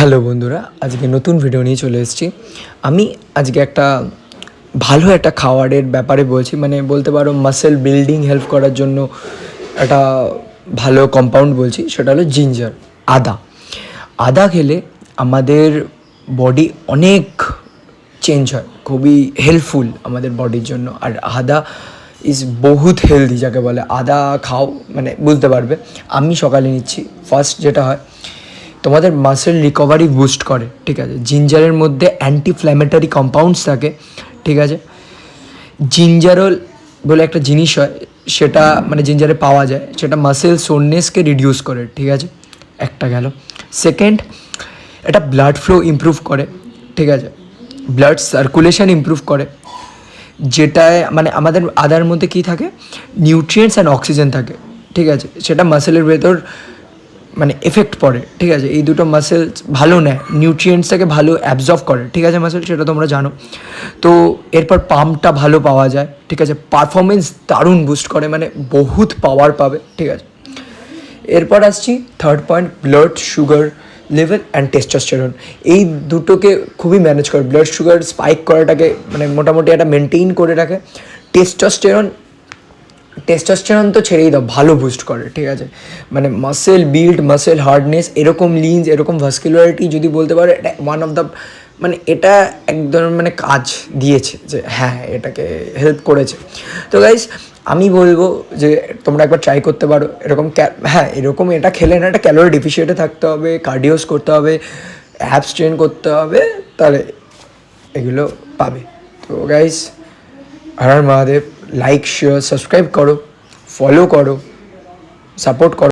Hello বন্ধুরা, আজকে নতুন ভিডিও নিয়ে চলে এসেছি। আমি আজকে একটা ভালো একটা খাবারের ব্যাপারে বলছি, মানে বলতে পারো মাসেল বিল্ডিং হেল্প করার জন্য একটা ভালো কম্পাউন্ড বলছি, সেটা হলো জিঞ্জার, আদা। আদা খেলে আমাদের বডি অনেক চেঞ্জ হয়, খুবই হেল্পফুল আমাদের বডির জন্য। আর আদা ইজ বহুত হেলদি, যাকে বলে আদা খাও মানে বুঝতে পারবে। আমি সকালে নিচ্ছি, ফার্স্ট যেটা হয় তোমাদের মাসেল রিকভারি বুস্ট করে, ঠিক আছে। জিঞ্জারের মধ্যে অ্যান্টিফ্ল্যামেটারি কম্পাউন্ডস থাকে, ঠিক আছে। জিঞ্জারল বলে একটা জিনিস হয়, সেটা মানে জিঞ্জারে পাওয়া যায়, সেটা মাসেল সোরনেসকে রিডিউস করে, ঠিক আছে। একটা গেল। সেকেন্ড, এটা ব্লাড ফ্লো ইমপ্রুভ করে, ঠিক আছে। ব্লাড সার্কুলেশন ইমপ্রুভ করে, যেটায় মানে আমাদের আদার মধ্যে কী থাকে, নিউট্রিয়েন্টস অ্যান্ড অক্সিজেন থাকে, ঠিক আছে। সেটা মাসেলের ভেতর মানে এফেক্ট পড়ে, ঠিক আছে। এই দুটো মাসেলস ভালো নেয়, নিউট্রিয়েন্টসটাকে ভালো অ্যাবজর্ব করে, ঠিক আছে মাসেল, সেটা তোমরা জানো। তো এরপর পাম্পটা ভালো পাওয়া যায়, ঠিক আছে। পারফরমেন্স দারুণ বুস্ট করে, মানে বহুত পাওয়ার পাবে, ঠিক আছে। এরপর আসছি third point, blood sugar level and testosterone. এই দুটোকে খুবই ম্যানেজ করে, ব্লাড সুগার স্পাইক করাটাকে মানে মোটামুটি একটা মেনটেইন করে রাখে। টেস্টোস্টেরন টেস্টোস্টেরন তো ছেড়েই দাও, ভালো বুস্ট করে, ঠিক আছে। মানে মাসেল বিল্ড, মাসেল হার্ডনেস, এরকম লিনস, এরকম ভাস্কুলারিটি যদি বলতে পারো, এটা ওয়ান অফ দ্য মানে এটা একদম মানে কাজ দিয়েছে, যে হ্যাঁ এটাকে হেল্প করেছে। তো গাইস আমি বলবো যে তোমরা একবার ট্রাই করতে পারো এরকম। হ্যাঁ, এরকম এটা খেলে না, এটা ক্যালোরি ডিফিসিয়েন্টে থাকতে হবে, কার্ডিওস করতে হবে, অ্যাবস ট্রেন করতে হবে, তাহলে এগুলো পাবে। তো guys, Har Har Mahadev. Like share subscribe করো, ফলো করো, সাপোর্ট করো।